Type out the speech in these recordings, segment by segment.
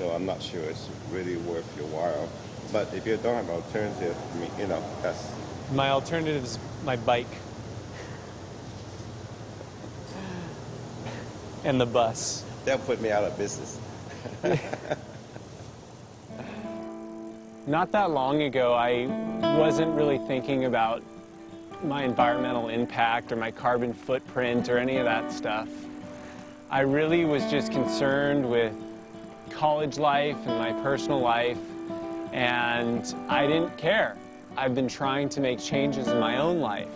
so I'm not sure it's really worth your while. But if you don't have an alternative, I mean, you know, that's... My alternative is my bike. And the bus. They'll put me out of business. Not that long ago, I wasn't really thinking about my environmental impact or my carbon footprint or any of that stuff. I really was just concerned with college life and my personal life, and I didn't care. I've been trying to make changes in my own life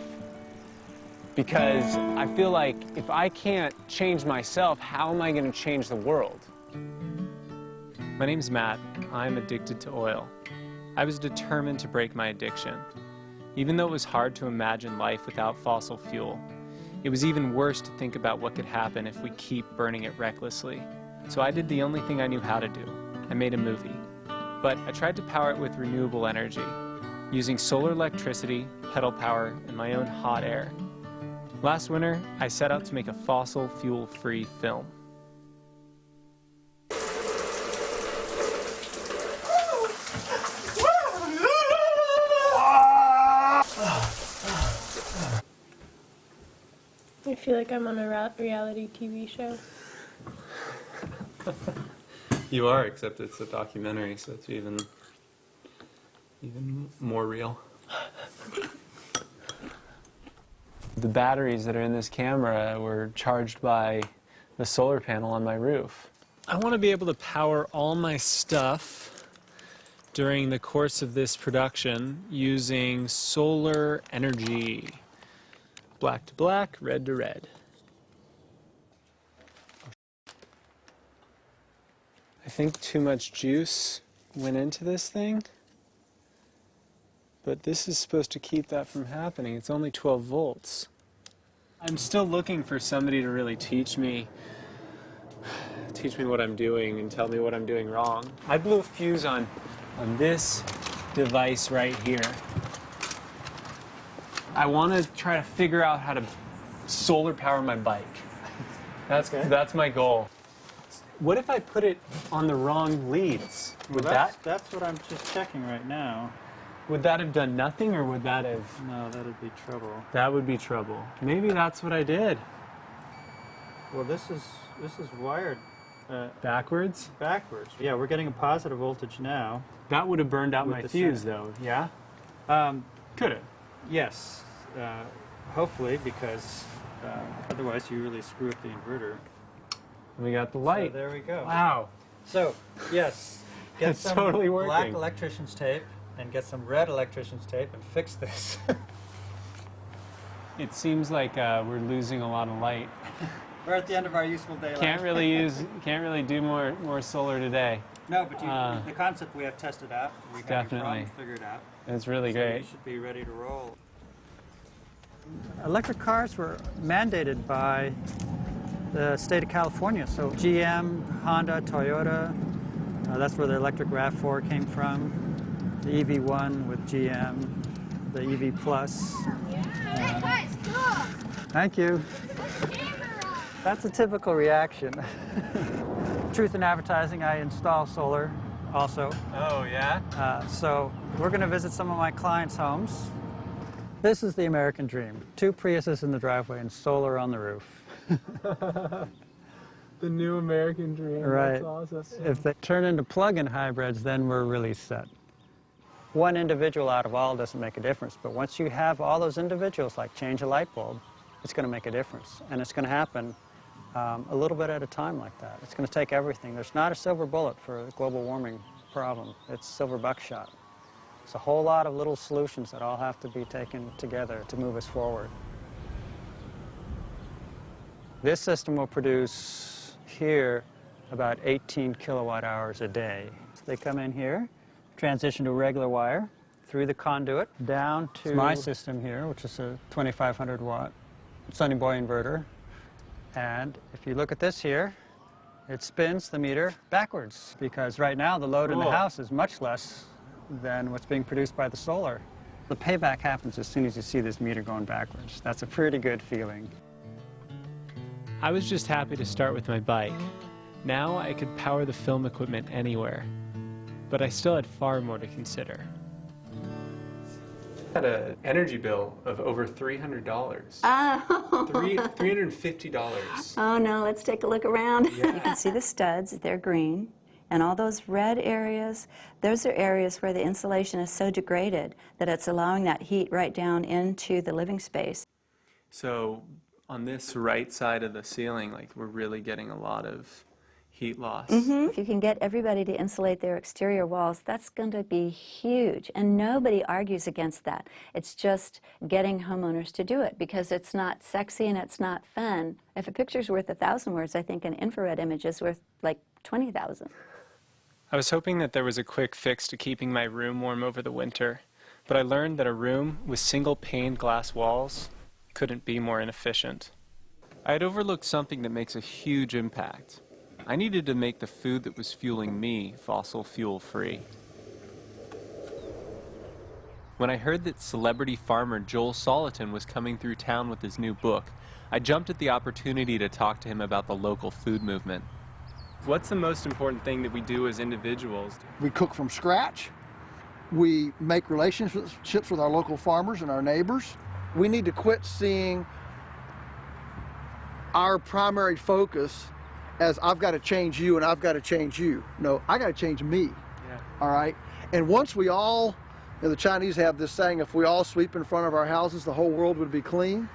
because I feel like if I can't change myself, how am I going to change the world? My name's Matt. I'm addicted to oil. I was determined to break my addiction. Even though it was hard to imagine life without fossil fuel, it was even worse to think about what could happen if we keep burning it recklessly. So I did the only thing I knew how to do. I made a movie. But I tried to power it with renewable energy, using solar electricity, pedal power, and my own hot air. Last winter, I set out to make a fossil fuel-free film. I feel like I'm on a reality TV show. You are, except it's a documentary, so it's even more real. The batteries that are in this camera were charged by the solar panel on my roof. I want to be able to power all my stuff during the course of this production using solar energy. Black to black, red to red. I think too much juice went into this thing, but this is supposed to keep that from happening. It's only 12 volts. I'm still looking for somebody to really teach me what I'm doing and tell me what I'm doing wrong. I blew a fuse on this device right here. I want to try to figure out how to solar power my bike. That's my goal. What if I put it on the wrong leads? Would That's what I'm just checking right now. Would that have done nothing, or would that have... No, that'd be trouble. That would be trouble. Maybe that's what I did. Well, this is wired Backwards? backwards. Yeah, we're getting a positive voltage now. That would have burned out With my the fuse, center. though, yeah? Could have. Yes, hopefully, because otherwise you really screw up the inverter. We got the light. So there we go. Wow. So, yes, get It's some totally black working. electrician's tape and get some red electrician's tape and fix this. It seems like we're losing a lot of light. We're at the end of our useful daylight. Can't really do more solar today. No, but the concept we have tested out. We have your Definitely. problem figured out. It's really So great. you should be ready to roll. Electric cars were mandated by the state of California. So GM, Honda, Toyota, that's where the electric RAV4 came from. The EV1 with GM, the EV Plus. Thank you. That's a typical reaction. Truth in advertising, I install solar also. Oh, yeah? So we're going to visit some of my clients' homes. This is the American dream. 2 Priuses in the driveway and solar on the roof. The new American dream. Right. That's awesome. If they turn into plug-in hybrids, then we're really set. One individual out of all doesn't make a difference, but once you have all those individuals, like change a light bulb, it's going to make a difference. And it's going to happen a little bit at a time like that. It's going to take everything. There's not a silver bullet for the global warming problem. It's silver buckshot. It's a whole lot of little solutions that all have to be taken together to move us forward. This system will produce here about 18 kilowatt hours a day. So they come in here, transition to regular wire, through the conduit, down to my system here, which is a 2,500 watt Sunny Boy inverter. And if you look at this here, it spins the meter backwards, because right now the load in the house is much less than what's being produced by the solar. The payback happens as soon as you see this meter going backwards. That's a pretty good feeling. I was just happy to start with my bike, Now I could power the film equipment anywhere, but I still had far more to consider. I had an energy bill of over $300. Oh. $350. Oh no, let's take a look around. Yeah. You can see the studs, they're green. And all those red areas, those are areas where the insulation is so degraded that it's allowing that heat right down into the living space. So on this right side of the ceiling, like, we're really getting a lot of heat loss. If you can get everybody to insulate their exterior walls, that's going to be huge. And nobody argues against that. It's just getting homeowners to do it because it's not sexy and it's not fun. If a picture's worth 1,000 words, I think an infrared image is worth like 20,000. I was hoping that there was a quick fix to keeping my room warm over the winter, but I learned that a room with single-paned glass walls couldn't be more inefficient. I had overlooked something that makes a huge impact. I needed to make the food that was fueling me fossil fuel free. When I heard that celebrity farmer Joel Salatin was coming through town with his new book, I jumped at the opportunity to talk to him about the local food movement. What's the most important thing that we do as individuals? We cook from scratch. We make relationships with our local farmers and our neighbors. We need to quit seeing our primary focus as I've got to change you and I've got to change you. No, I got to change me. Yeah. All right? And once we all, the Chinese have this saying, if we all sweep in front of our houses, the whole world would be clean.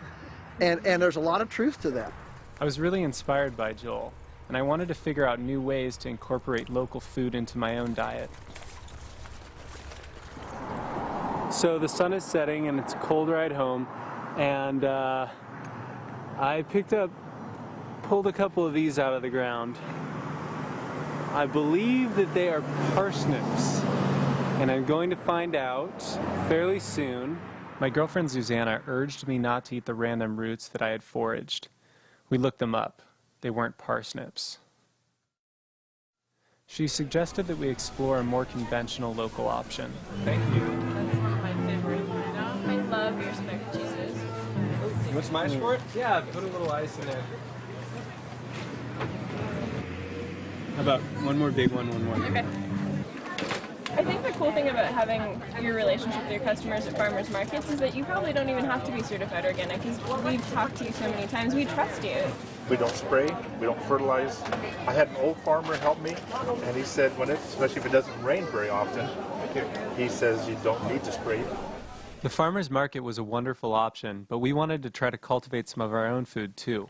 And there's a lot of truth to that. I was really inspired by Joel, and I wanted to figure out new ways to incorporate local food into my own diet. So the sun is setting and it's a cold ride home, and I pulled a couple of these out of the ground. I believe that they are parsnips, and I'm going to find out fairly soon. My girlfriend Susanna urged me not to eat the random roots that I had foraged. We looked them up. They weren't parsnips. She suggested that we explore a more conventional local option. Thank you. That's one of my favorites right now. I love your smoked cheeses. You want some ice for it? Yeah, put a little ice in there. How about one more big one, one more? Okay. I think the cool thing about having your relationship with your customers at farmers markets is that you probably don't even have to be certified organic because we've talked to you so many times. We trust you. We don't spray, we don't fertilize. I had an old farmer help me, and he said especially if it doesn't rain very often, he says you don't need to spray. The farmer's market was a wonderful option, but we wanted to try to cultivate some of our own food too.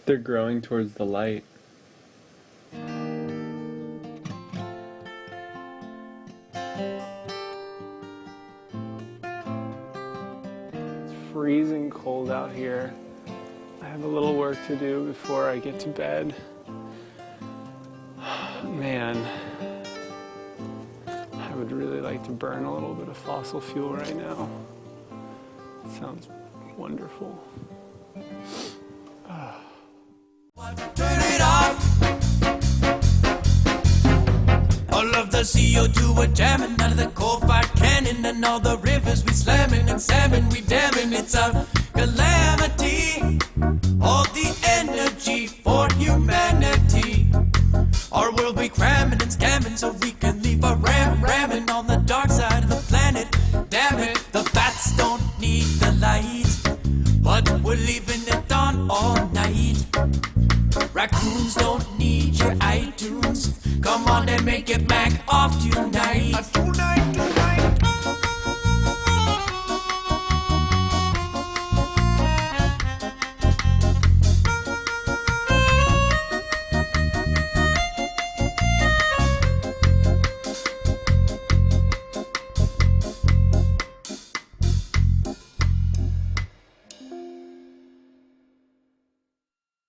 They're growing towards the light. It's freezing cold out here. I have a little work to do before I get to bed. Man, I would really like to burn a little bit of fossil fuel right now. It sounds wonderful. Turn it off. All of the CO2 we're jamming out of the coal-fired cannon, and all the rivers we slamming and salmon we damming. It's a calamity. All the energy for humanity. Our world we cramming and scamming so we can leave a ramming on the dark side of the planet. Damn it, the bats don't need the light, but we're leaving it on all night. Raccoons don't need your iTunes. Come on and make it back off